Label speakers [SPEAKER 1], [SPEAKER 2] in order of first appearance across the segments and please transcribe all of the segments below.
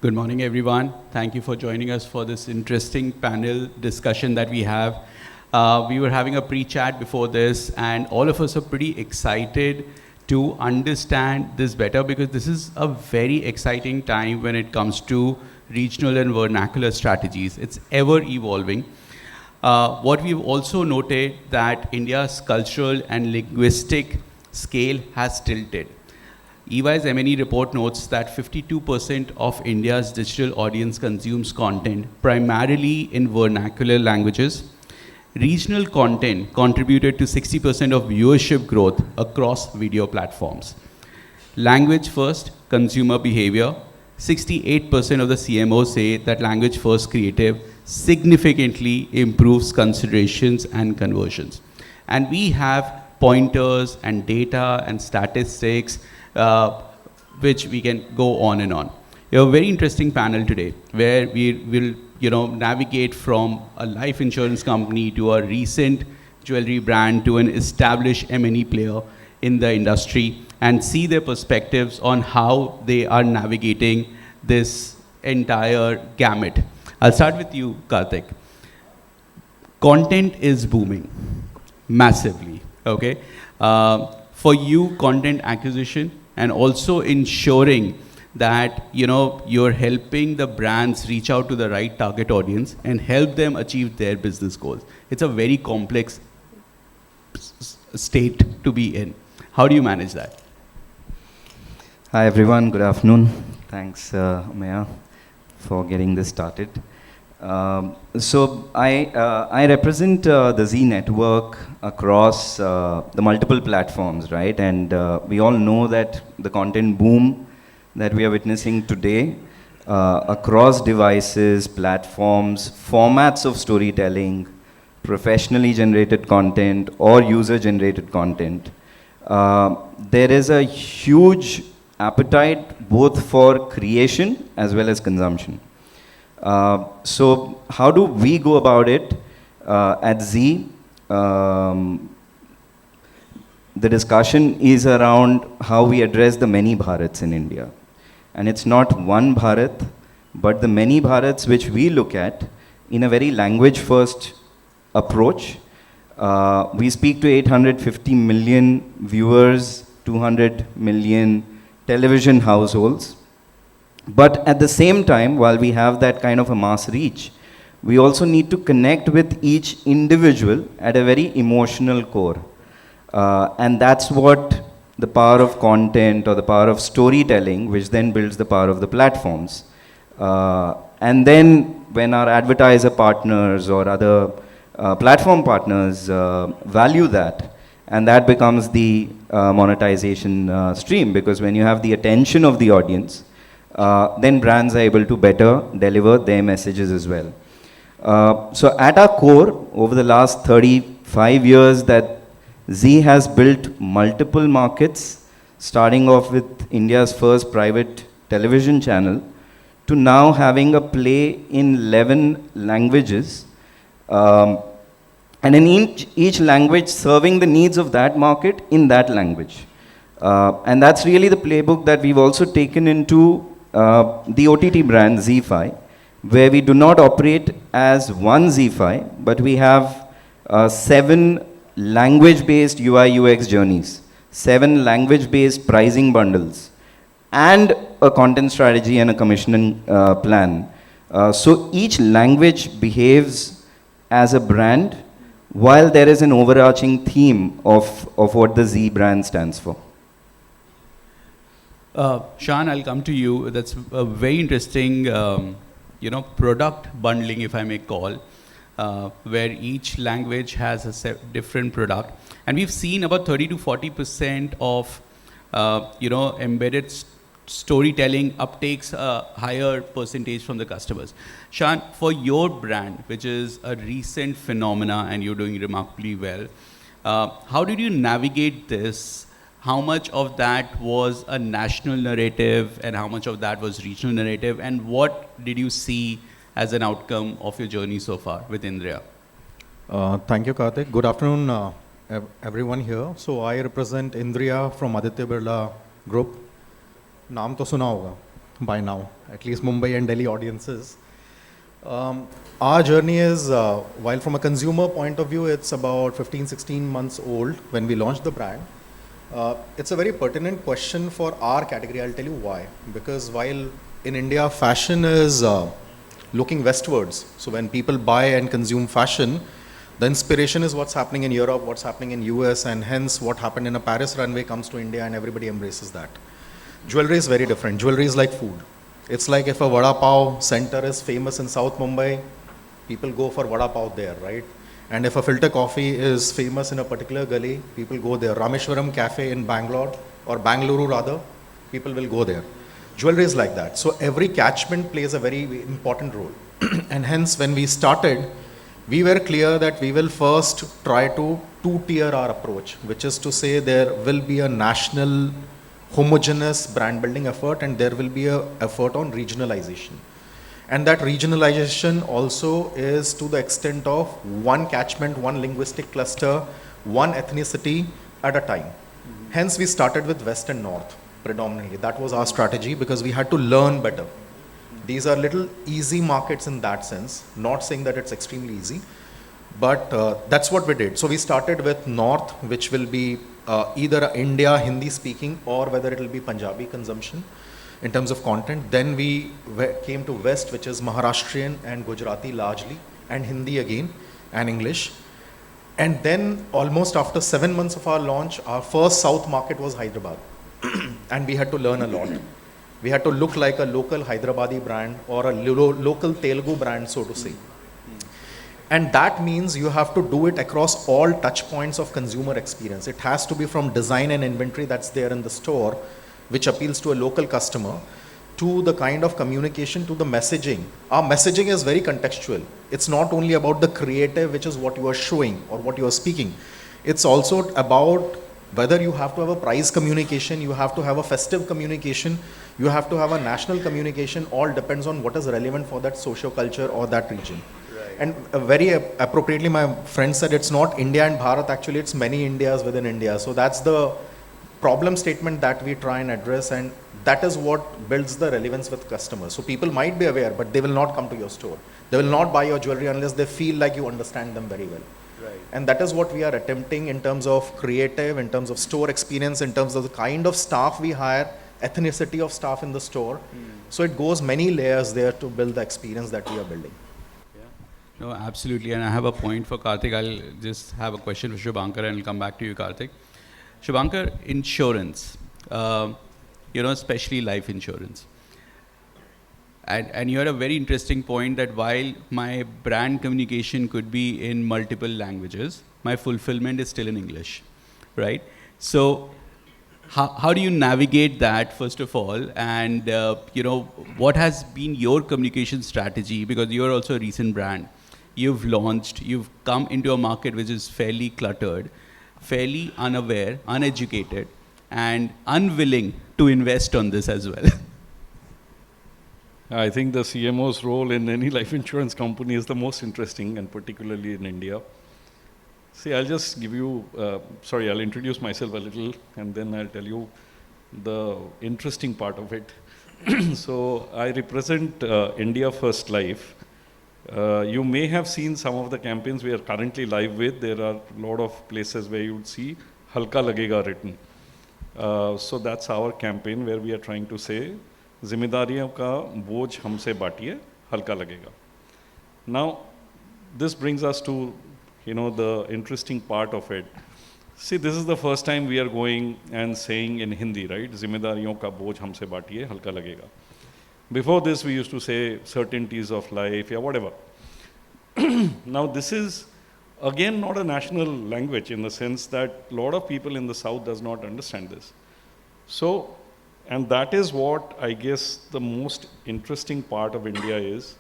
[SPEAKER 1] Good morning, everyone. Thank you for joining us for this interesting panel discussion that we have. We were having a pre-chat before this, and all of us are pretty excited to understand this better because this is a very exciting time when it comes to regional and vernacular strategies. It's ever evolving. What we've also noted that India's cultural and linguistic scale has tilted. EY's M&E report notes that 52% of India's digital audience consumes content primarily in vernacular languages. Regional content contributed to 60% of viewership growth across video platforms. Language first consumer behavior. 68% of the CMOs say that language first creative significantly improves considerations and conversions. And we have pointers and data and statistics which we can go on and on. We have a very interesting panel today where we will navigate from a life insurance company to a recent jewelry brand to an established M&E player in the industry and see their perspectives on how they are navigating this entire gamut. I'll start with you, Karthik. Content is booming massively, okay? For you, content acquisition and also ensuring that you're helping the brands reach out to the right target audience and help them achieve their business goals. It's a very complex state to be in. How do you manage that?
[SPEAKER 2] Hi everyone, good afternoon. Thanks, Maya, for getting this started. So I represent the Z network across the multiple platforms, right? And we all know that the content boom that we are witnessing today across devices, platforms, formats of storytelling, professionally generated content or user-generated content. There is a huge appetite both for creation as well as consumption. So how do we go about it at Z? The discussion is around how we address the many Bharats in India. And it's not one Bharat, but the many Bharats which we look at in a very language-first approach. We speak to 850 million viewers, 200 million television households. But at the same time, while we have that kind of a mass reach, we also need to connect with each individual at a very emotional core. And that's what the power of content or the power of storytelling, which then builds the power of the platforms. And then when our advertiser partners or other platform partners value that, and that becomes the monetization stream, because when you have the attention of the audience, then brands are able to better deliver their messages as well. So at our core, over the last 35 years that Z has built multiple markets, starting off with India's first private television channel, to now having a play in 11 languages, and in each language serving the needs of that market in that language. And that's really the playbook that we've also taken into the OTT brand ZEE5, where we do not operate as one ZEE5, but we have 7 language-based UI UX journeys, 7 language-based pricing bundles, and a content strategy and a commissioning plan. So each language behaves as a brand, while there is an overarching theme of what the Z brand stands for.
[SPEAKER 1] Sean, I'll come to you. That's a very interesting, product bundling, if I may call, where each language has a different product. And we've seen about 30 to 40% of, embedded storytelling uptakes a higher percentage from the customers. Sean, for your brand, which is a recent phenomena and you're doing remarkably well, how did you navigate this? How much of that was a national narrative and how much of that was regional narrative? And what did you see as an outcome of your journey so far with Indriya?
[SPEAKER 3] Thank you, Karthik. Good afternoon, everyone here. So I represent Indriya from Aditya Birla Group. नाम तो सुना होगा by now, at least Mumbai and Delhi audiences. Our journey is, while from a consumer point of view, it's about 15, 16 months old when we launched the brand. It's a very pertinent question for our category. I'll tell you why. Because while in India, fashion is looking westwards. So when people buy and consume fashion, the inspiration is what's happening in Europe, what's happening in US, and hence what happened in a Paris runway comes to India and everybody embraces that. Jewelry is very different. Jewelry is like food. It's like if a vada pav center is famous in South Mumbai, people go for vada pav there, right? And if a filter coffee is famous in a particular gully, people go there. Rameshwaram Cafe in Bangalore, or Bangalore rather, people will go there. Jewelry is like that. So every catchment plays a very important role. And hence when we started, we were clear that we will first try to two-tier our approach, which is to say there will be a national homogeneous brand building effort and there will be an effort on regionalization. And that regionalization also is to the extent of one catchment, one linguistic cluster, one ethnicity at a time. Hence we started with West and North predominantly. That was our strategy because we had to learn better. These are little easy markets in that sense, not saying that it's extremely easy, but that's what we did. So we started with North, which will be either India Hindi speaking or whether it will be Punjabi consumption in terms of content. Then we came to West, which is Maharashtrian and Gujarati largely, and Hindi again, and English. And then almost after 7 months of our launch, our first South market was Hyderabad. And we had to learn a lot. We had to look like a local Hyderabadi brand or a local Telugu brand, so to say. And that means you have to do it across all touch points of consumer experience. It has to be from design and inventory that's there in the store, which appeals to a local customer, to the kind of communication, to the messaging. Our messaging is very contextual. It's not only about the creative, which is what you are showing or what you are speaking. It's also about whether you have to have a price communication, you have to have a festive communication, you have to have a national communication, all depends on what is relevant for that socio-culture or that region. Right. And very appropriately, my friend said it's not India and Bharat, actually it's many Indias within India. So that's the problem statement that we try and address, and that is what builds the relevance with customers. So people might be aware, but they will not come to your store. They will not buy your jewelry unless they feel like you understand them very well. Right. And that is what we are attempting in terms of creative, in terms of store experience, in terms of the kind of staff we hire, ethnicity of staff in the store. So it goes many layers there to build the experience that we are building.
[SPEAKER 1] No, absolutely. And I have a point for Karthik. I'll just have a question for Shubhankar and I'll come back to you, Karthik. Shubhankar, insurance, especially life insurance. And you had a very interesting point that while my brand communication could be in multiple languages, my fulfillment is still in English, right? So how do you navigate that, first of all? And, what has been your communication strategy? Because you're also a recent brand. You've launched, you've come into a market which is fairly cluttered, fairly unaware, uneducated, and unwilling to invest on this as well.
[SPEAKER 4] I think the CMO's role in any life insurance company is the most interesting, and particularly in India. See, I'll just give you, I'll introduce myself a little, and then I'll tell you the interesting part of it. So I represent India First Life. You may have seen some of the campaigns we are currently live with. There are a lot of places where you would see Halka Lagega written. So that's our campaign where we are trying to say, जिम्मेदारियों का बोझ हमसे बांटिए, हल्का लगेगा. Now, this brings us to, the interesting part of it. See, this is the first time we are going and saying in Hindi, right? जिम्मेदारियों का बोझ हमसे बांटिए, हल्का लगेगा. Before this, we used to say certainties of life, whatever. Now, this is again not a national language in the sense that a lot of people in the South does not understand this. So, and that is what I guess the most interesting part of India is.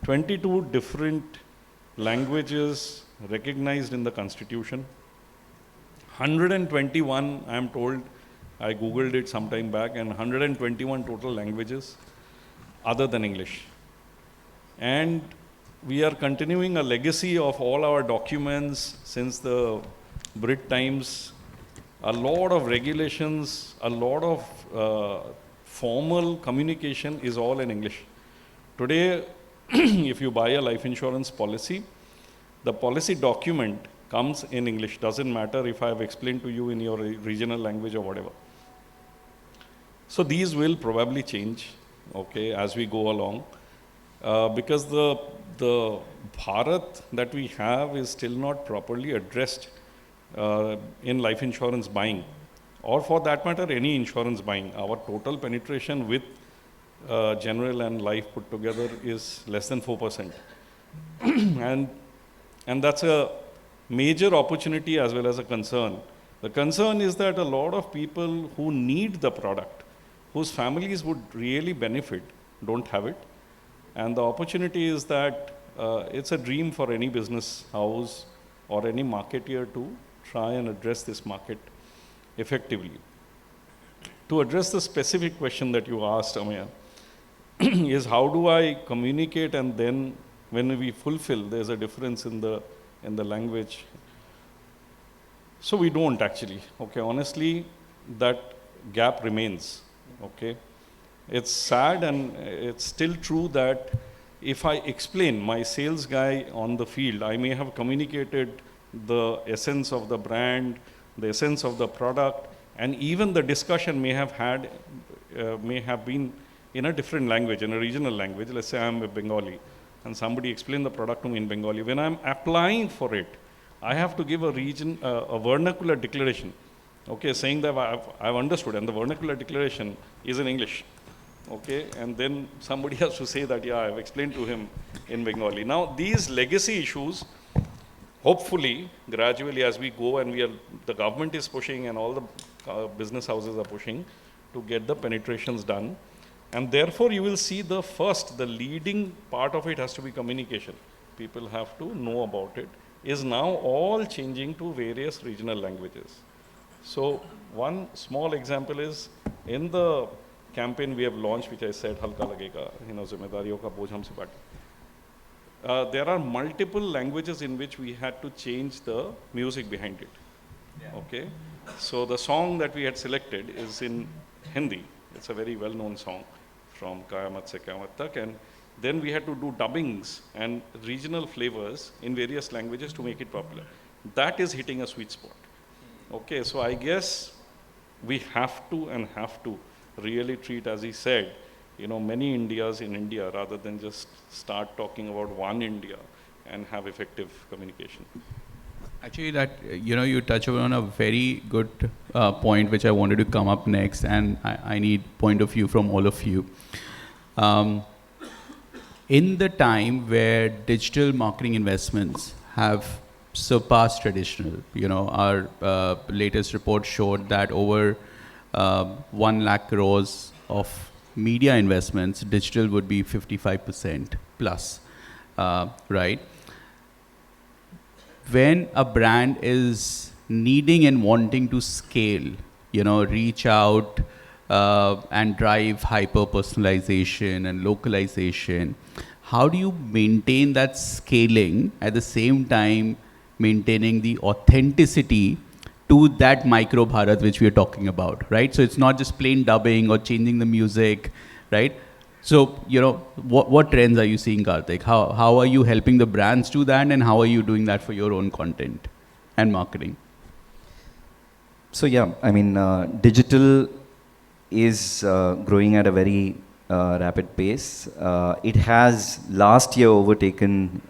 [SPEAKER 4] 22 different languages recognized in the constitution. 121, I am told, I googled it some time back, and 121 total languages other than English. And we are continuing a legacy of all our documents since the Brit times. A lot of regulations, a lot of formal communication is all in English. Today, if you buy a life insurance policy, the policy document comes in English. Doesn't matter if I have explained to you in your regional language or whatever. So these will probably change, okay, as we go along, because the Bharat that we have is still not properly addressed in life insurance buying, or for that matter, any insurance buying. Our total penetration with general and life put together is less than 4%. and that's a major opportunity as well as a concern. The concern is that a lot of people who need the product, whose families would really benefit, don't have it. And the opportunity is that it's a dream for any business house or any marketeer to try and address this market effectively. To address the specific question that you asked, Amaya, is how do I communicate, and then when we fulfill, there's a difference in the language. So we don't actually, okay, honestly, that gap remains, okay. It's sad, and it's still true that if I explain, my sales guy on the field, I may have communicated the essence of the brand, the essence of the product, and even the discussion may have been in a different language, in a regional language. Let's say I'm a Bengali, and somebody explained the product to me in Bengali. When I'm applying for it, I have to give a vernacular declaration, okay, saying that I've understood, and the vernacular declaration is in English. Okay, and then somebody has to say that, yeah, I've explained to him in Bengali. Now, these legacy issues, hopefully, gradually as we go, and the government is pushing, and all the business houses are pushing to get the penetrations done. And therefore, you will see the leading part of it has to be communication. People have to know about it, is now all changing to various regional languages. So, one small example is in the campaign we have launched, which I said, Halka Lagega, Zimmedariyon ka bojh humse baate. There are multiple languages in which we had to change the music behind it. Yeah. Okay, so the song that we had selected is in Hindi. It's a very well-known song from Qayamat Se Qayamat Tak, and then we had to do dubbings and regional flavors in various languages to make it popular. That is hitting a sweet spot. Okay, so I guess we have to really treat, as he said, many Indias in India, rather than just start talking about one India and have effective communication.
[SPEAKER 1] Actually, that you touch upon a very good point, which I wanted to come up next, and I need point of view from all of you. In the time where digital marketing investments have surpassed traditional, our latest report showed that over 1 lakh crores of media investments, digital would be 55% plus, right? When a brand is needing and wanting to scale, reach out and drive hyper personalization and localization, how do you maintain that scaling at the same time maintaining the authenticity to that micro Bharat which we are talking about, right? So it's not just plain dubbing or changing the music, right? So, what trends are you seeing, Karthik? How are you helping the brands do that, and how are you doing that for your own content and marketing?
[SPEAKER 2] So yeah, I mean, digital is growing at a very rapid pace. It has last year overtaken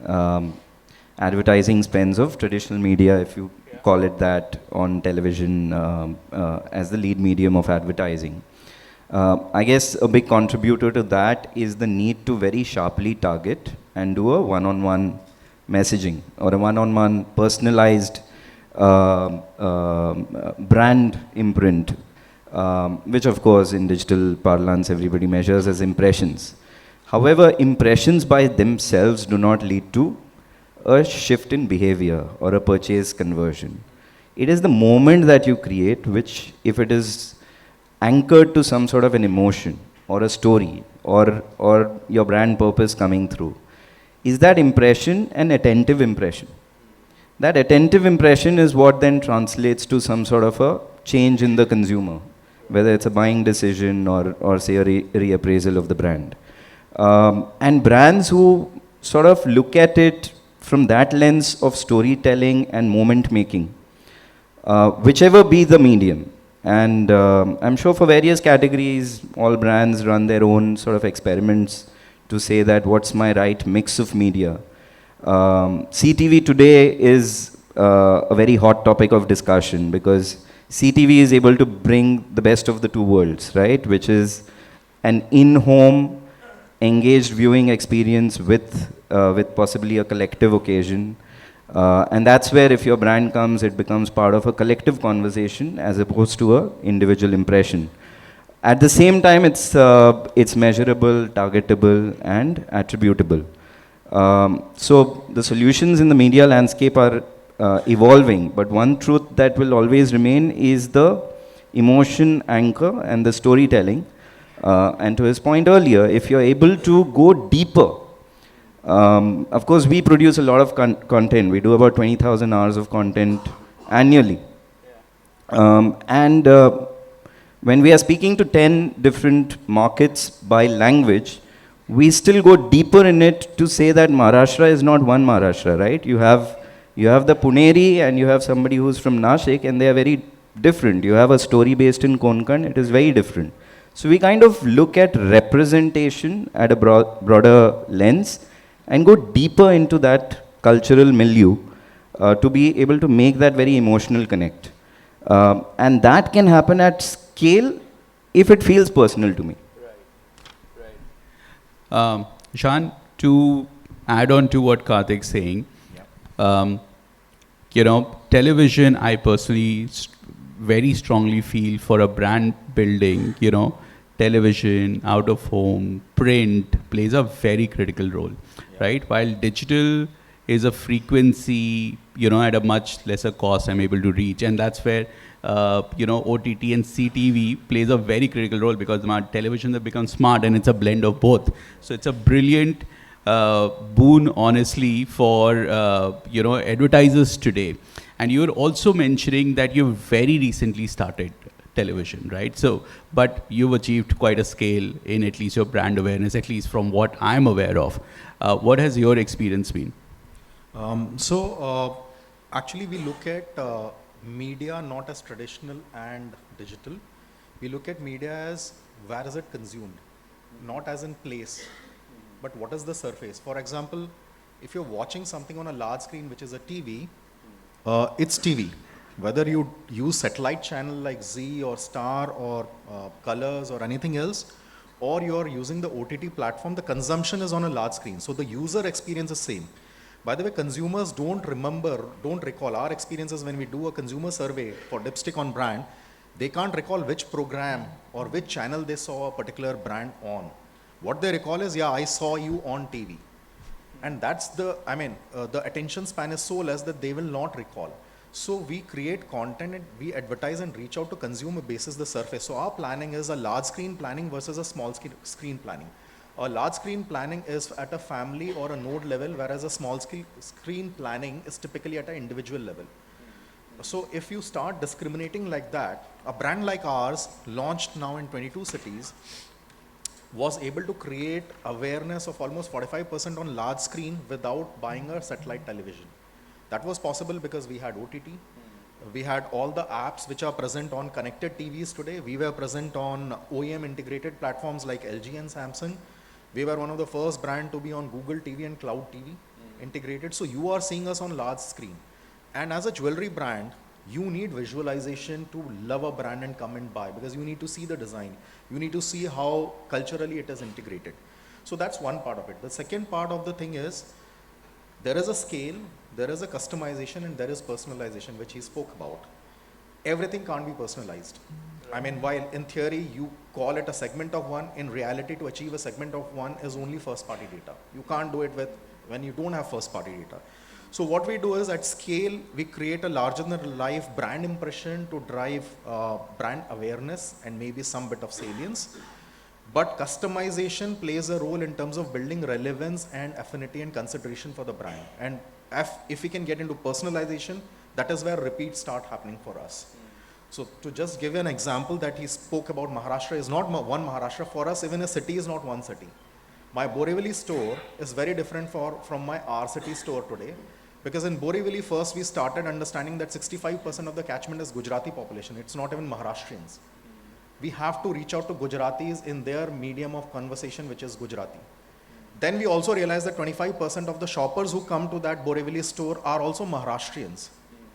[SPEAKER 2] advertising spends of traditional media, if you call it that, on television as the lead medium of advertising. I guess a big contributor to that is the need to very sharply target and do a one-on-one messaging or a one-on-one personalized brand imprint, which of course in digital parlance everybody measures as impressions. However, impressions by themselves do not lead to a shift in behavior or a purchase conversion. It is the moment that you create, which, if it is anchored to some sort of an emotion or a story or your brand purpose coming through, is that impression an attentive impression? That attentive impression is what then translates to some sort of a change in the consumer whether it's a buying decision or say a reappraisal of the brand. And brands who sort of look at it from that lens of storytelling and moment making, whichever be the medium. And I'm sure for various categories, all brands run their own sort of experiments to say that what's my right mix of media. CTV today is a very hot topic of discussion because CTV is able to bring the best of the two worlds, right? Which is an in-home engaged viewing experience with possibly a collective occasion. And that's where if your brand comes, it becomes part of a collective conversation as opposed to a individual impression. At the same time, it's measurable, targetable, and attributable. So the solutions in the media landscape are evolving, but one truth that will always remain is the emotion anchor and the storytelling. And to his point earlier, if you're able to go deeper, of course, we produce a lot of content. We do about 20,000 hours of content annually. And when we are speaking to 10 different markets by language, we still go deeper in it to say that Maharashtra is not one Maharashtra, right? You have the Puneri and you have somebody who's from Nashik, and they are very different. You have a story based in Konkan, it is very different. So we kind of look at representation at a broader lens and go deeper into that cultural milieu to be able to make that very emotional connect. And that can happen at scale if it feels personal to me.
[SPEAKER 1] Shan, to add on to what Karthik's saying, television, I personally very strongly feel for a brand building, television, out of home, print plays a very critical role, right? While digital is a frequency, at a much lesser cost I'm able to reach. And that's where, OTT and CTV plays a very critical role because television has become smart and it's a blend of both. So it's a brilliant boon, honestly, for, advertisers today. And you're also mentioning that you very recently started television, right? So, but you've achieved quite a scale in at least your brand awareness, at least from what I'm aware of. What has your experience been?
[SPEAKER 3] Actually, we look at media not as traditional and digital. We look at media as where is it consumed, not as in place, but what is the surface. For example, if you're watching something on a large screen, which is a TV, it's TV. Whether you use satellite channel like Z or Star or Colors or anything else, or you're using the OTT platform, the consumption is on a large screen. So the user experience is same. By the way, consumers don't recall our experiences when we do a consumer survey for Dipstick on brand. They can't recall which program or which channel they saw a particular brand on. What they recall is, I saw you on TV. And that's the attention span is so less that they will not recall. So we create content and we advertise and reach out to consumer basis the surface. So our planning is a large screen planning versus a small screen planning. A large screen planning is at a family or a node level, whereas a small screen planning is typically at an individual level. So if you start discriminating like that, a brand like ours, launched now in 22 cities, was able to create awareness of almost 45% on large screen without buying a satellite television. That was possible because we had OTT. We had all the apps which are present on connected TVs today. We were present on OEM integrated platforms like LG and Samsung. We were one of the first brand to be on Google TV and Cloud TV integrated. So you are seeing us on large screen. And as a jewelry brand, you need visualization to love a brand and come and buy, because you need to see the design. You need to see how culturally it is integrated. So that's one part of it. The second part of the thing is, there is a scale, there is a customization, and there is personalization, which he spoke about. Everything can't be personalized. While in theory you call it a segment of one, in reality to achieve a segment of one is only first party data. You can't do it when you don't have first party data. So what we do is, at scale, we create a larger than life brand impression to drive brand awareness and maybe some bit of salience. But customization plays a role in terms of building relevance and affinity and consideration for the brand. And if we can get into personalization, that is where repeats start happening for us. So to just give an example that he spoke about, Maharashtra is not one Maharashtra. For us, even a city is not one city. My Borivali store is very different from my R City store today. Because in Borivali, first we started understanding that 65% of the catchment is Gujarati population. It's not even Maharashtrians. We have to reach out to Gujaratis in their medium of conversation, which is Gujarati. Then we also realized that 25% of the shoppers who come to that Borivali store are also Maharashtrians,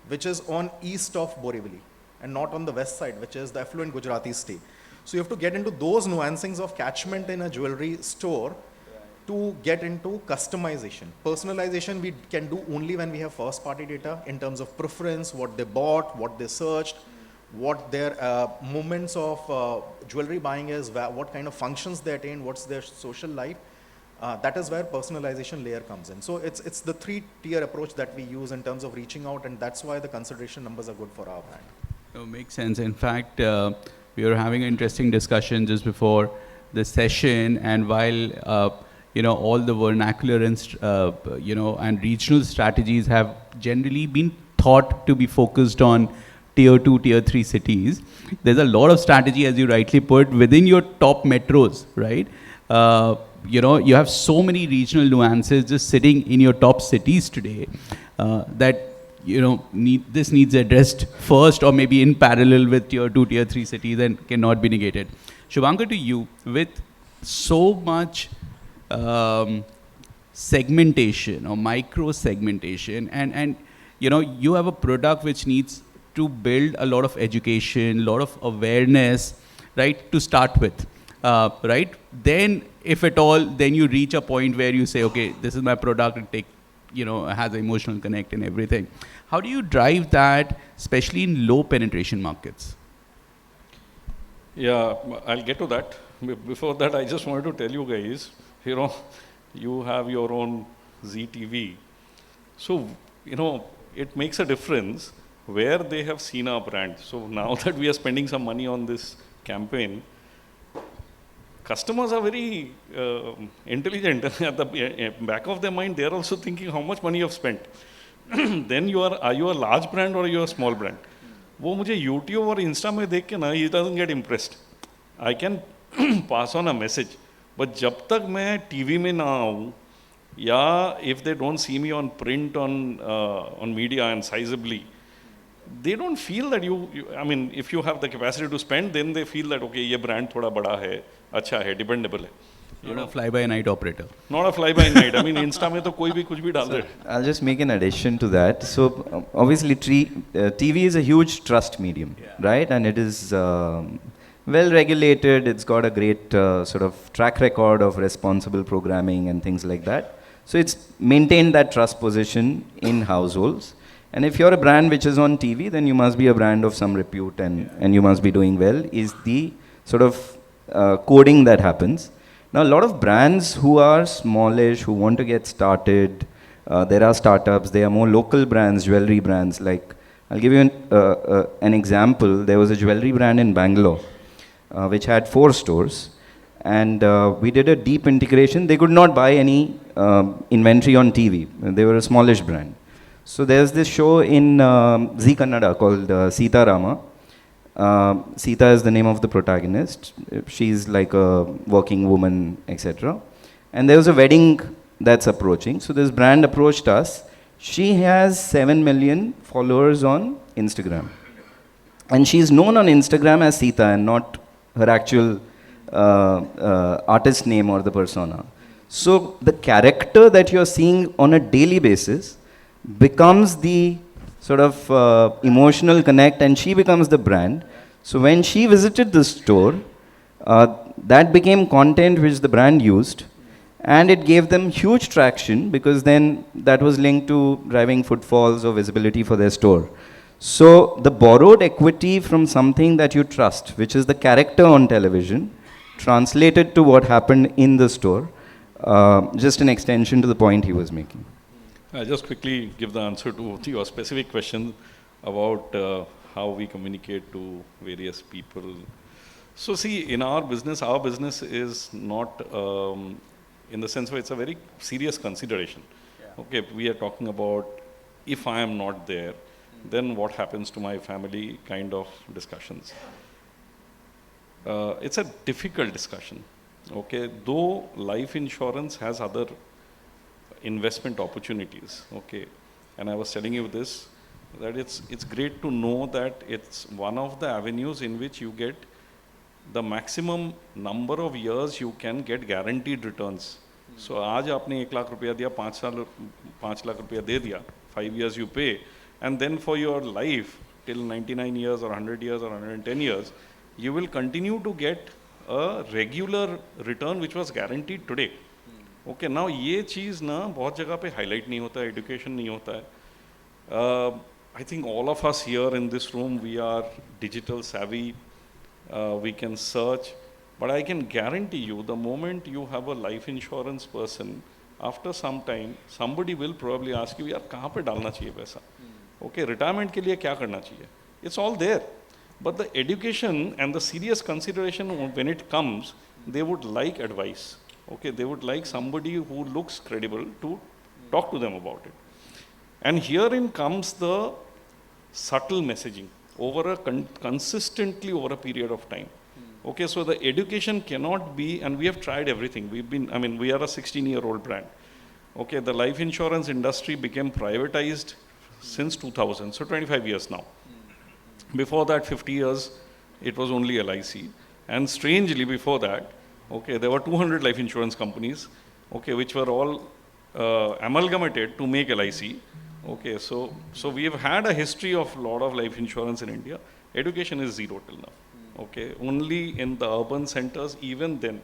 [SPEAKER 3] which is on east of Borivali and not on the west side, which is the affluent Gujaratis stay. So you have to get into those nuances of catchment in a jewelry store to get into customization. Personalization we can do only when we have first party data in terms of preference, what they bought, what they searched, what their moments of jewelry buying is, what kind of functions they attend, what's their social life. That is where personalization layer comes in. So it's the 3-tier approach that we use in terms of reaching out, and that's why the consideration numbers are good for our brand.
[SPEAKER 1] No, makes sense. In fact, we were having an interesting discussion just before the session, and while all the vernacular and and regional strategies have generally been thought to be focused on tier 2, tier 3 cities, there's a lot of strategy, as you rightly put, within your top metros, right? You have so many regional nuances just sitting in your top cities today that this needs addressed first, or maybe in parallel with tier 2, tier 3 cities, and cannot be negated. Shubhankar, to you, with so much segmentation or micro segmentation, and you have a product which needs to build a lot of education, a lot of awareness, right, to start with, right? Then, if at all, then you reach a point where you say, okay, this is my product, it has an emotional connect and everything. How do you drive that, especially in low penetration markets?
[SPEAKER 4] Yeah, I'll get to that. Before that, I just wanted to tell you guys, you have your own ZTV. So, it makes a difference where they have seen our brand. So now that we are spending some money on this campaign, customers are very intelligent. At the back of their mind, they are also thinking how much money you have spent. Then are you a large brand or are you a small brand? वो मुझे YouTube और Insta में देख के ना, he doesn't get impressed. I can pass on a message, but जब तक मैं TV में ना आऊँ, या if they don't see me on print, on media and sizably, they don't feel that I mean, if you have the capacity to spend, then they feel that, okay, ये brand थोड़ा बड़ा है, अच्छा है, dependable है.
[SPEAKER 1] Not a fly-by-night operator.
[SPEAKER 4] Not a fly-by-night. I mean, Insta में तो कोई भी कुछ भी डाल दे.
[SPEAKER 2] I'll just make an addition to that. So obviously, TV is a huge trust medium, right? And it is well regulated. It's got a great sort of track record of responsible programming and things like that. So it's maintained that trust position in households. And if you're a brand which is on TV, then you must be a brand of some repute, and you must be doing well, is the sort of coding that happens. Now, a lot of brands who are smallish, who want to get started, there are startups, they are more local brands, jewelry brands. Like, I'll give you an example. There was a jewelry brand in Bangalore, which had 4 stores. And we did a deep integration. They could not buy any inventory on TV. They were a smallish brand. So there's this show in Zee Kannada called Sita Rama. Sita is the name of the protagonist. She's like a working woman, etc. And there was a wedding that's approaching. So this brand approached us. She has 7 million followers on Instagram. And she's known on Instagram as Sita and not her actual artist name or the persona. So the character that you're seeing on a daily basis becomes the sort of emotional connect, and she becomes the brand. So when she visited the store, that became content which the brand used, and it gave them huge traction because then that was linked to driving footfalls or visibility for their store. So the borrowed equity from something that you trust, which is the character on television, translated to what happened in the store, just an extension to the point he was making.
[SPEAKER 4] I'll just quickly give the answer to your specific question about how we communicate to various people. So see, in our business is not in the sense where it's a very serious consideration. Yeah. Okay, we are talking about if I am not there, then what happens to my family kind of discussions. It's a difficult discussion. Okay, though life insurance has other investment opportunities. Okay, and I was telling you this, that it's great to know that it's one of the avenues in which you get the maximum number of years you can get guaranteed returns. So आज आपने 1 लाख रुपया दिया, 5 लाख रुपया दे दिया, 5 years you pay, and then for your life till 99 years or 100 years or 110 years, you will continue to get a regular return which was guaranteed today. Okay, now ये चीज़ ना बहुत जगह पे highlight नहीं होता है, education नहीं होता है. I think all of us here in this room, we are digital savvy, we can search, but I can guarantee you the moment you have a life insurance person, after some time, somebody will probably ask you, यार कहाँ पे डालना चाहिए पैसा? Okay, retirement के लिए क्या करना चाहिए? It's all there. But the education and the serious consideration when it comes, they would like advice. Okay, they would like somebody who looks credible to talk to them about it. And herein comes the subtle messaging over a consistently over a period of time. Okay, so the education cannot be, and we have tried everything. We are a 16-year-old brand. Okay, the life insurance industry became privatized since 2000, so 25 years now. Before that, 50 years, it was only LIC. And strangely, before that, okay, there were 200 life insurance companies, okay, which were all amalgamated to make LIC. Okay, so we have had a history of a lot of life insurance in India. Education is zero till now. Okay, only in the urban centers, even then.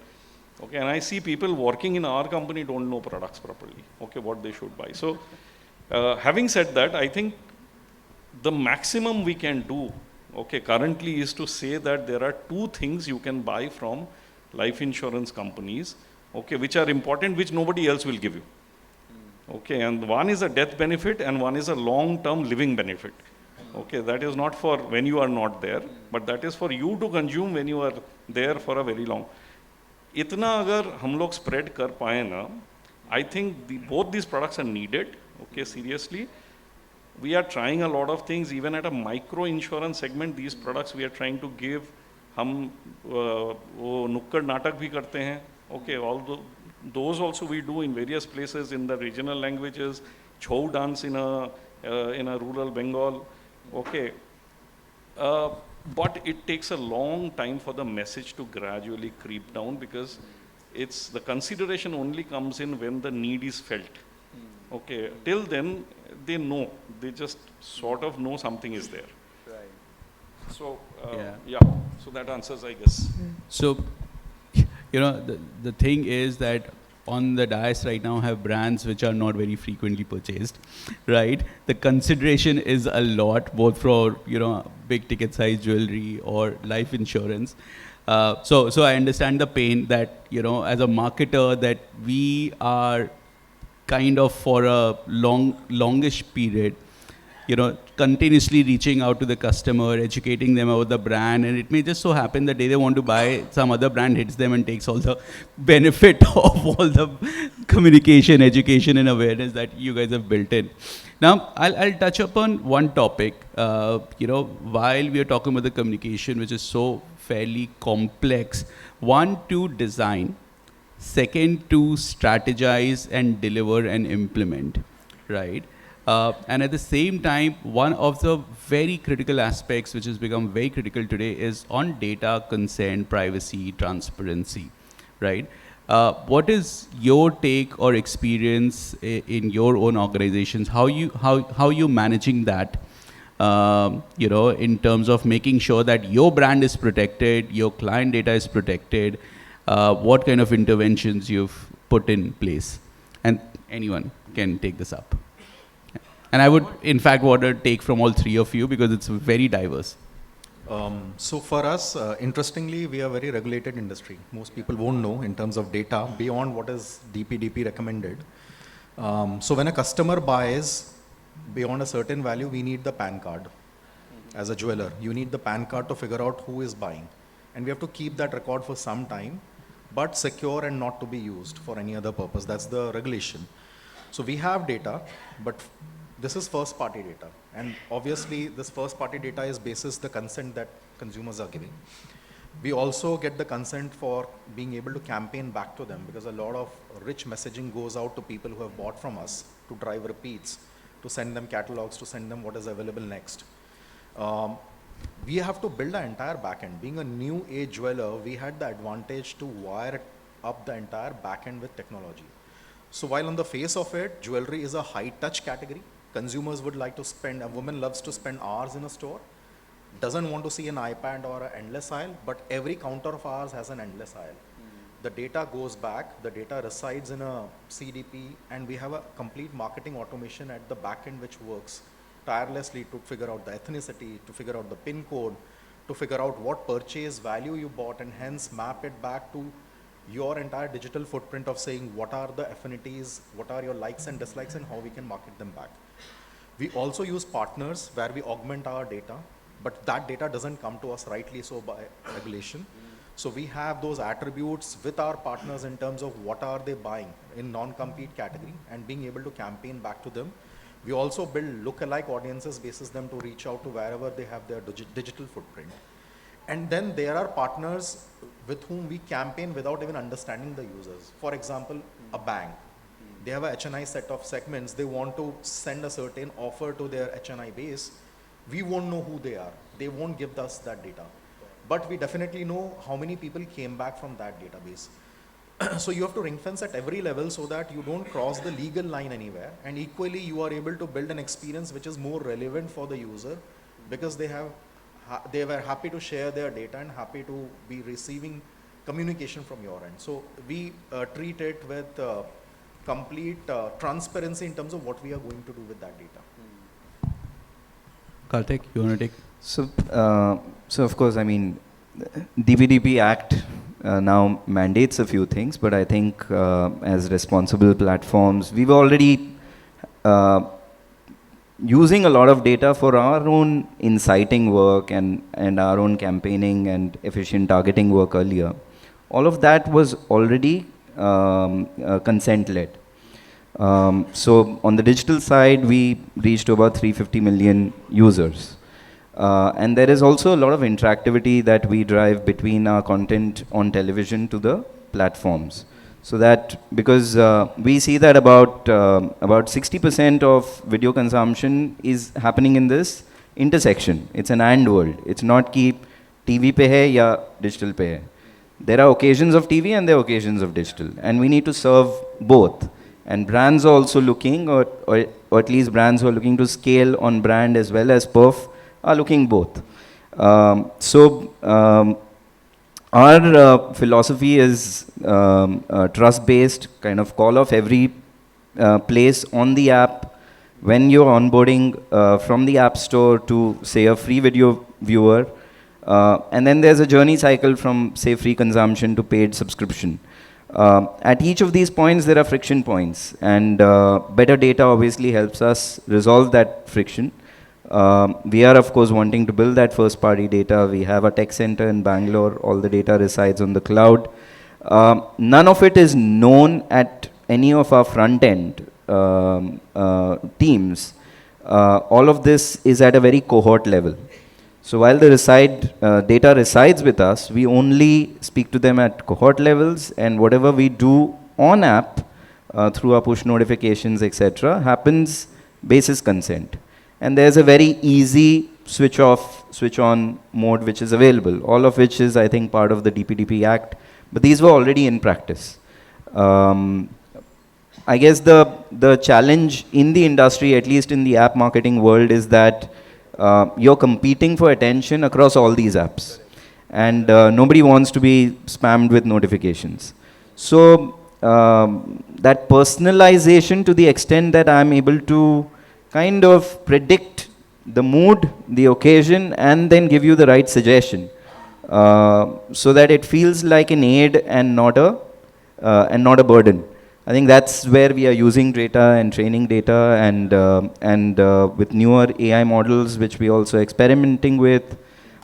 [SPEAKER 4] Okay, and I see people working in our company don't know products properly. Okay, what they should buy. So, having said that, I think the maximum we can do, okay, currently is to say that there are two things you can buy from life insurance companies, okay, which are important, which nobody else will give you. Okay, and one is a death benefit and one is a long-term living benefit. Okay, that is not for when you are not there, but that is for you to consume when you are there for a very long. इतना अगर हम लोग spread कर पाए ना, I think both these products are needed. Okay, seriously, we are trying a lot of things. Even at a micro insurance segment, these products we are trying to give. हम वो नुक्कड़ नाटक भी करते हैं. Okay, although those also we do in various places in the regional languages. Chhau dance in a rural Bengal. Okay, but it takes a long time for the message to gradually creep down, because it's the consideration only comes in when the need is felt. Okay, till then they know, they just sort of know something is there. Right. So so that answers, I guess.
[SPEAKER 1] So, the thing is that on the dais right now have brands which are not very frequently purchased, right? The consideration is a lot, both for, big ticket size jewelry or life insurance. So I understand the pain that, as a marketer, that we are kind of for a longish period, continuously reaching out to the customer, educating them about the brand, and it may just so happen that they want to buy, some other brand hits them and takes all the benefit of all the communication, education, and awareness that you guys have built in. Now, I'll touch upon one topic. While we are talking about the communication, which is so fairly complex, one, to design, second, to strategize and deliver and implement, right? And at the same time, one of the very critical aspects which has become very critical today is on data, consent, privacy, transparency, right? What is your take or experience in your own organizations? How you managing that? In terms of making sure that your brand is protected, your client data is protected. What kind of interventions you've put in place? And anyone can take this up. And I would, in fact, want to take from all three of you because it's very diverse.
[SPEAKER 3] So for us, interestingly, we are a very regulated industry. Most people won't know in terms of data beyond what is DPDP recommended. So when a customer buys beyond a certain value, we need the PAN card. As a jeweler, you need the PAN card to figure out who is buying. And we have to keep that record for some time, but secure and not to be used for any other purpose. That's the regulation. So we have data, but this is first party data. And obviously this first party data is basis the consent that consumers are giving. We also get the consent for being able to campaign back to them, because a lot of rich messaging goes out to people who have bought from us to drive repeats, to send them catalogs, to send them what is available next. We have to build an entire backend. Being a new age jeweler, we had the advantage to wire up the entire backend with technology. So while on the face of it, jewelry is a high touch category, consumers would like to spend, a woman loves to spend hours in a store, doesn't want to see an iPad or an endless aisle, but every counter of ours has an endless aisle. The data goes back, the data resides in a CDP, and we have a complete marketing automation at the back end which works tirelessly to figure out the ethnicity, to figure out the PIN code, to figure out what purchase value you bought, and hence map it back to your entire digital footprint of saying what are the affinities, what are your likes and dislikes, and how we can market them back. We also use partners where we augment our data, but that data doesn't come to us rightly so by regulation. So we have those attributes with our partners in terms of what are they buying in non-compete category and being able to campaign back to them. We also build look-alike audiences basis them to reach out to wherever they have their digital footprint. And then there are partners with whom we campaign without even understanding the users. For example, a bank. They have a HNI set of segments. They want to send a certain offer to their HNI base. We won't know who they are. They won't give us that data. But we definitely know how many people came back from that database. So you have to ring fence at every level so that you don't cross the legal line anywhere. And equally, you are able to build an experience which is more relevant for the user, because they were happy to share their data and happy to be receiving communication from your end. So we treat it with complete transparency in terms of what we are going to do with that data.
[SPEAKER 1] Karthik, you want to take?
[SPEAKER 2] So of course, I mean, DPDP Act now mandates a few things, but I think as responsible platforms, we've already using a lot of data for our own inciting work and our own campaigning and efficient targeting work earlier. All of that was already consent-led. So on the digital side, we reached about 350 million users. And there is also a lot of interactivity that we drive between our content on television to the platforms. So that, because we see that about 60% of video consumption is happening in this intersection. It's an and world. It's not ki TV pe hai ya digital pe hai. There are occasions of TV and there are occasions of digital, and we need to serve both. And brands are also looking, or at least brands who are looking to scale on brand as well as perf, are looking both. Our philosophy is trust-based, kind of call off every place on the app when you're onboarding from the app store to, say, a free video viewer. And then there's a journey cycle from, say, free consumption to paid subscription. At each of these points, there are friction points, and better data obviously helps us resolve that friction. We are, of course, wanting to build that first-party data. We have a tech center in Bangalore. All the data resides on the cloud. None of it is known at any of our front-end teams. All of this is at a very cohort level. So while the data resides with us, we only speak to them at cohort levels, and whatever we do on app through our push notifications, etc., happens basis consent. And there's a very easy switch off, switch on mode which is available, all of which is, I think, part of the DPDP Act. But these were already in practice. I guess the challenge in the industry, at least in the app marketing world, is that you're competing for attention across all these apps. And nobody wants to be spammed with notifications. So that personalization, to the extent that I'm able to kind of predict the mood, the occasion, and then give you the right suggestion, so that it feels like an aid and not a burden. I think that's where we are using data and training data, and with newer AI models, which we also experimenting with,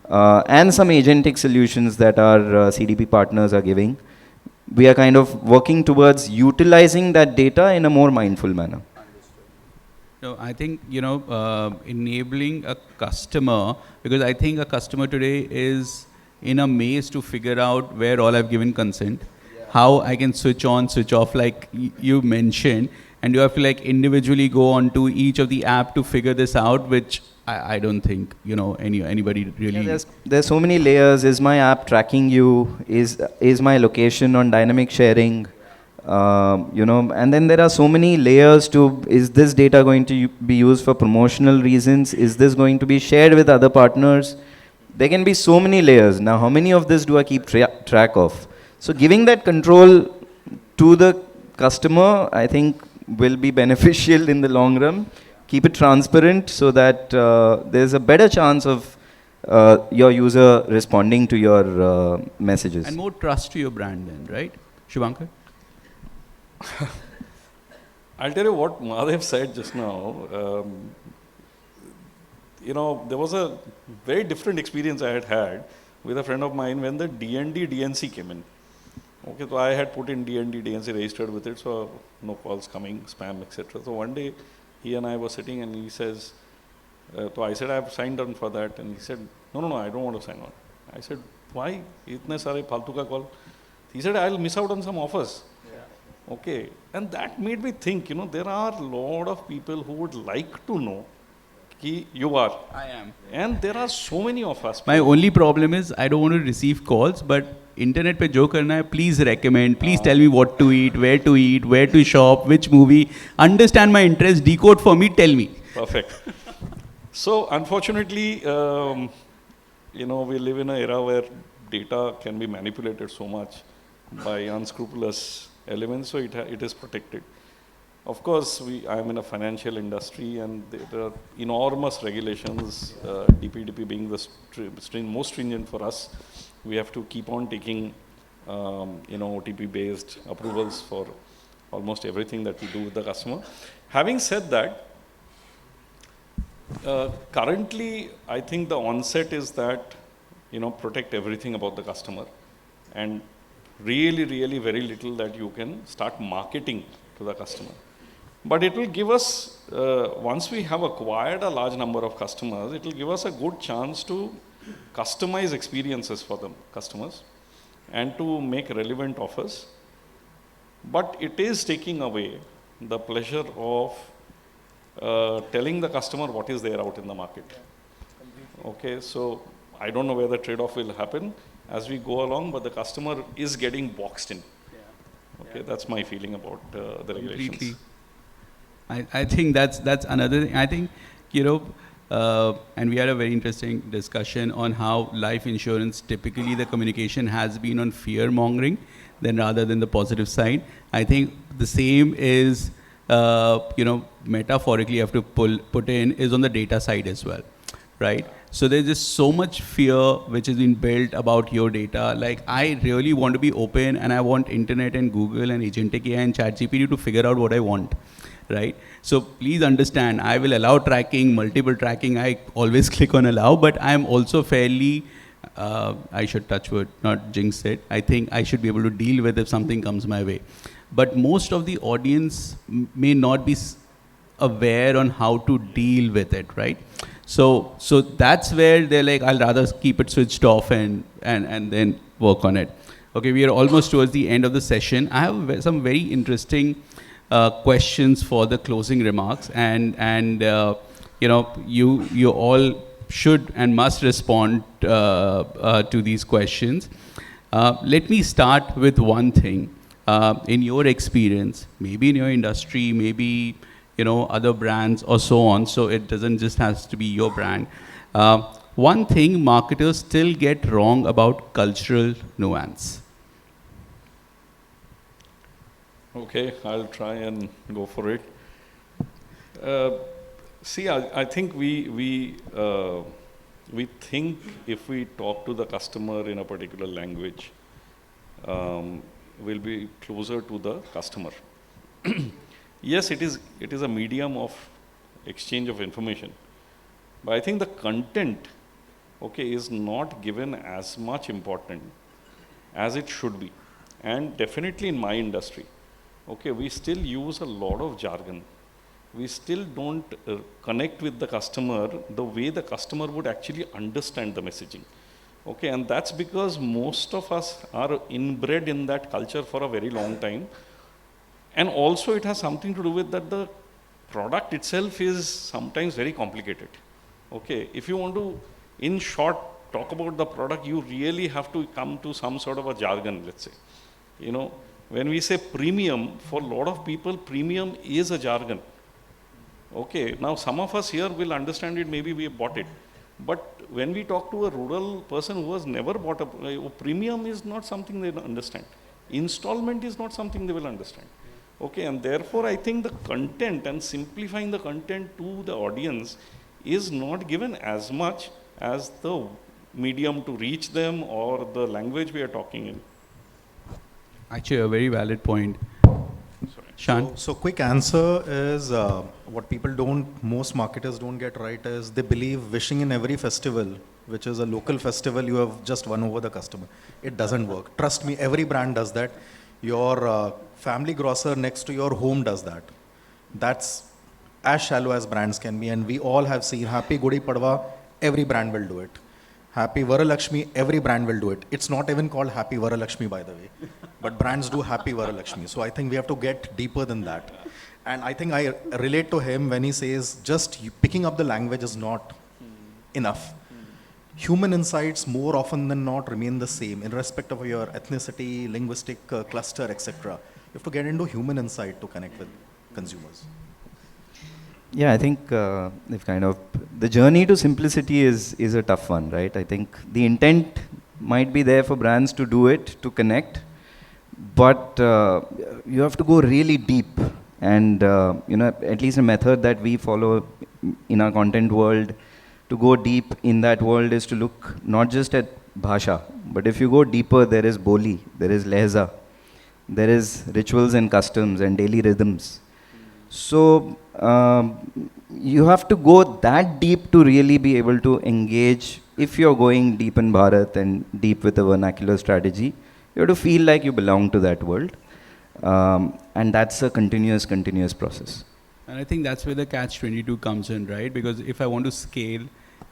[SPEAKER 2] and some agentic solutions that our CDP partners are giving. We are kind of working towards utilizing that data in a more mindful manner.
[SPEAKER 1] No, I think, enabling a customer, because I think a customer today is in a maze to figure out where all I've given consent, how I can switch on, switch off, like you mentioned, and you have to like individually go onto each of the app to figure this out, which I don't think, anybody really.
[SPEAKER 2] Yeah, there's so many layers. Is my app tracking you? Is my location on dynamic sharing? And then there are so many layers to, is this data going to be used for promotional reasons? Is this going to be shared with other partners? There can be so many layers. Now, how many of this do I keep track of? So giving that control to the customer, I think, will be beneficial in the long run. Keep it transparent so that there's a better chance of your user responding to your messages.
[SPEAKER 1] And more trust to your brand then, right? Shubhankar?
[SPEAKER 4] I'll tell you what Madhav said just now. There was a very different experience I had with a friend of mine when the D&D DNC came in. Okay, so I had put in D&D DNC, registered with it, so no calls coming, spam, etc. So one day, he and I were sitting and he says, so I said, I've signed on for that. And he said, no, I don't want to sign on. I said, why? Itne sare faltu ka call. He said, I'll miss out on some offers. Okay, and that made me think, there are a lot of people who would like to know ki you are.
[SPEAKER 1] I am.
[SPEAKER 4] And there are so many of us.
[SPEAKER 1] My only problem is I don't want to receive calls, but internet pe jo karna hai, please recommend, please tell me what to eat, where to shop, which movie, understand my interest, decode for me, tell me.
[SPEAKER 4] Perfect. So unfortunately, we live in an era where data can be manipulated so much by unscrupulous elements, so it is protected. Of course, I am in a financial industry, and there are enormous regulations, DPDP being the most stringent for us. We have to keep on taking, OTP-based approvals for almost everything that we do with the customer. Having said that, currently, I think the onset is that, protect everything about the customer, and really, really very little that you can start marketing to the customer. But it will give us, once we have acquired a large number of customers, it will give us a good chance to customize experiences for the customers and to make relevant offers. But it is taking away the pleasure of telling the customer what is there out in the market. Okay, so I don't know where the trade-off will happen as we go along, but the customer is getting boxed in. Okay, that's my feeling about the regulations.
[SPEAKER 1] Completely. I think that's another thing. I think, and we had a very interesting discussion on how life insurance, typically the communication has been on fear mongering than rather than the positive side. I think the same is, metaphorically you have to put in is on the data side as well, right? So there's just so much fear which has been built about your data. Like, I really want to be open, and I want internet and Google and Agentic AI and ChatGPT to figure out what I want, right? So please understand, I will allow tracking, multiple tracking. I always click on allow, but I'm also fairly, I should touch wood, not jinx it. I think I should be able to deal with if something comes my way. But most of the audience may not be aware on how to deal with it, right? So that's where they're like, I'll rather keep it switched off and then work on it. Okay, we are almost towards the end of the session. I have some very interesting questions for the closing remarks, and you all should and must respond to these questions. Let me start with one thing. In your experience, maybe in your industry, maybe other brands or so on, so it doesn't just has to be your brand. One thing marketers still get wrong about cultural nuance.
[SPEAKER 4] Okay, I'll try and go for it. See, I think we think if we talk to the customer in a particular language, we'll be closer to the customer. Yes, it is a medium of exchange of information, but I think the content, okay, is not given as much importance as it should be. And definitely in my industry, okay, we still use a lot of jargon. we still don't connect with the customer the way the customer would actually understand the messaging. Okay, and that's because most of us are inbred in that culture for a very long time. And also it has something to do with that the product itself is sometimes very complicated. Okay, if you want to, in short, talk about the product, you really have to come to some sort of a jargon, let's say. You know, when we say premium, for a lot of people, premium is a jargon. Okay, now some of us here will understand it, maybe we have bought it. But when we talk to a rural person who has never bought a premium is not something they understand. Installment is not something they will understand. Okay, and therefore I think the content and simplifying the content to the audience is not given as much as the medium to reach them or the language we are talking in.
[SPEAKER 1] Actually, a very valid point.
[SPEAKER 4] Sorry.
[SPEAKER 1] Shan?
[SPEAKER 3] So quick answer is what people most marketers don't get right is they believe wishing in every festival, which is a local festival, you have just won over the customer. It doesn't work. Trust me, every brand does that. Your family grocer next to your home does that. That's as shallow as brands can be, and we all have seen Happy Gudi Padwa, every brand will do it. Happy Varalakshmi, every brand will do it. It's not even called Happy Varalakshmi, by the way. But brands do Happy Varalakshmi. So I think we have to get deeper than that. And I think I relate to him when he says just picking up the language is not enough. Human insights more often than not remain the same, irrespective of your ethnicity, linguistic cluster, etc. You have to get into human insight to connect with consumers.
[SPEAKER 2] Yeah, I think if kind of the journey to simplicity is a tough one, right? I think the intent might be there for brands to do it, to connect, but you have to go really deep. And at least a method that we follow in our content world to go deep in that world is to look not just at bhasha, but if you go deeper, there is boli, there is lehza, there is rituals and customs and daily rhythms. So you have to go that deep to really be able to engage. If you're going deep in Bharat and deep with a vernacular strategy, you have to feel like you belong to that world. And that's a continuous process.
[SPEAKER 1] And I think that's where the catch-22 comes in, right? Because if I want to scale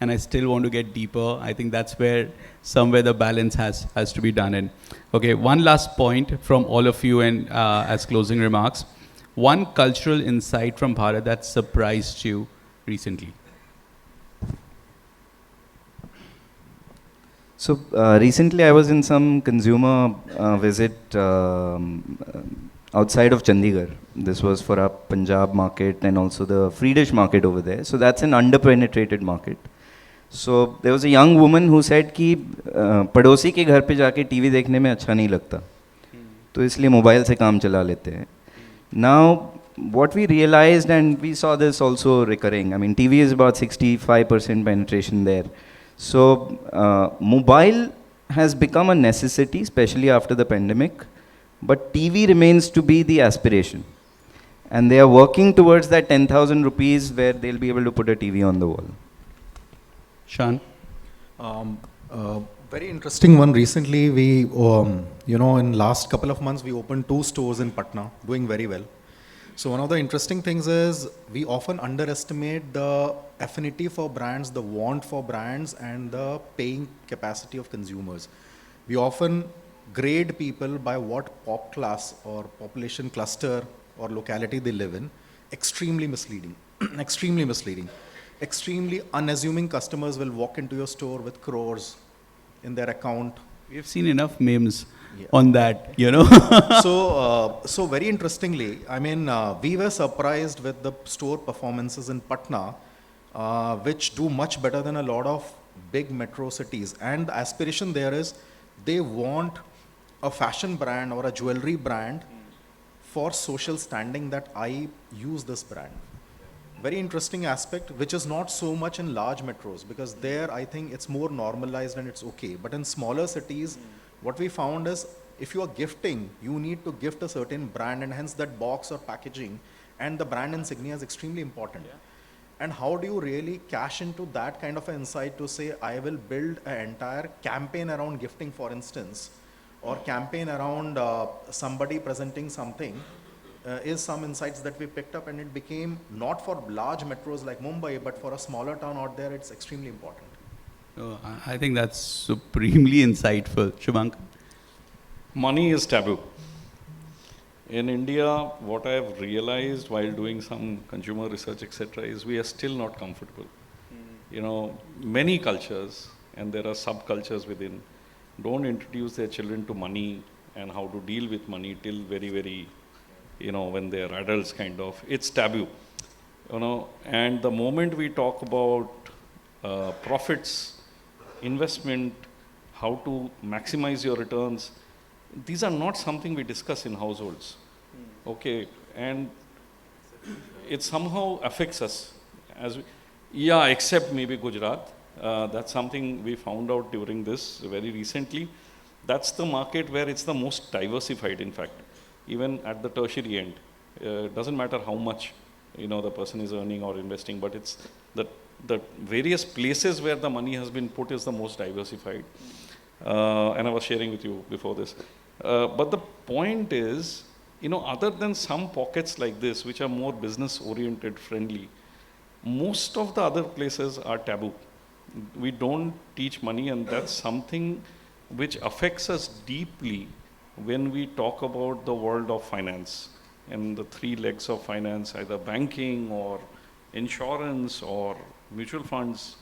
[SPEAKER 1] and I still want to get deeper, I think that's where somewhere the balance has to be done in. Okay, one last point from all of you and as closing remarks. One cultural insight from Bharat that surprised you recently.
[SPEAKER 2] So recently I was in some consumer visit outside of Chandigarh. This was for our Punjab market and also the free dish market over there. So that's an underpenetrated market. So there was a young woman who said कि पड़ोसी के घर पे जाके TV देखने में अच्छा नहीं लगता, तो इसलिए मोबाइल से काम चला लेते हैं. Now what we realized, and we saw this also recurring, I mean TV is about 65% penetration there. So mobile has become a necessity, especially after the pandemic, but TV remains to be the aspiration. And they are working towards that 10,000 rupees where they'll be able to put a TV on the wall.
[SPEAKER 1] Shan?
[SPEAKER 3] Very interesting one. Recently, we, in last couple of months, we opened 2 stores in Patna, doing very well. So one of the interesting things is we often underestimate the affinity for brands, the want for brands, and the paying capacity of consumers. We often grade people by what pop class or population cluster or locality they live in. Extremely misleading. Extremely misleading. Extremely unassuming customers will walk into your store with crores in their account.
[SPEAKER 1] We've seen enough memes on that,
[SPEAKER 3] So very interestingly, I mean, we were surprised with the store performances in Patna, which do much better than a lot of big metro cities. And the aspiration there is they want a fashion brand or a jewelry brand for social standing that I use this brand. Very interesting aspect, which is not so much in large metros, because there I think it's more normalized and it's okay. But in smaller cities, what we found is if you are gifting, you need to gift a certain brand, and hence that box or packaging and the brand insignia is extremely important. And how do you really cash into that kind of an insight to say, I will build an entire campaign around gifting, for instance, or campaign around somebody presenting something is some insights that we picked up, and it became not for large metros like Mumbai, but for a smaller town out there, it's extremely important.
[SPEAKER 1] Oh, I think that's supremely insightful. Shubhankar?
[SPEAKER 4] Money is taboo. In India, what I have realized while doing some consumer research, etc., is we are still not comfortable. You know, many cultures, and there are subcultures within, don't introduce their children to money and how to deal with money till very, very, you know, when they are adults, kind of. It's taboo. You know, and the moment we talk about profits, investment, how to maximize your returns, these are not something we discuss in households. Okay, and it somehow affects us as we, yeah, except maybe Gujarat. That's something we found out during this very recently. That's the market where it's the most diversified, in fact, even at the tertiary end. Doesn't matter how much, you know, the person is earning or investing, but it's the various places where the money has been put is the most diversified. And I was sharing with you before this. But the point is, you know, other than some pockets like this, which are more business-oriented, friendly, most of the other places are taboo. We don't teach money, and that's something which affects us deeply when we talk about the world of finance and the three legs of finance, either banking or insurance or mutual funds.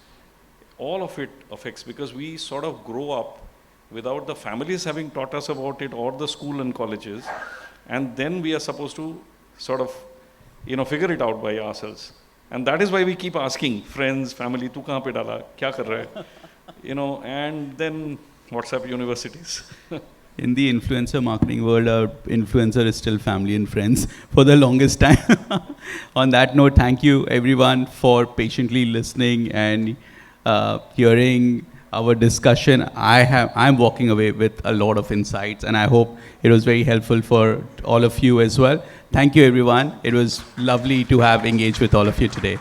[SPEAKER 4] All of it affects, because we sort of grow up without the families having taught us about it, or the school and colleges, and then we are supposed to sort of, you know, figure it out by ourselves. And that is why we keep asking friends, family, tu kahan pe dala, kya kar raha hai? You know, and then WhatsApp universities.
[SPEAKER 1] In the influencer marketing world, our influencer is still family and friends for the longest time. On that note, thank you everyone for patiently listening and hearing our discussion. I'm walking away with a lot of insights, and I hope it was very helpful for all of you as well. Thank you everyone. It was lovely to have engaged with all of you today.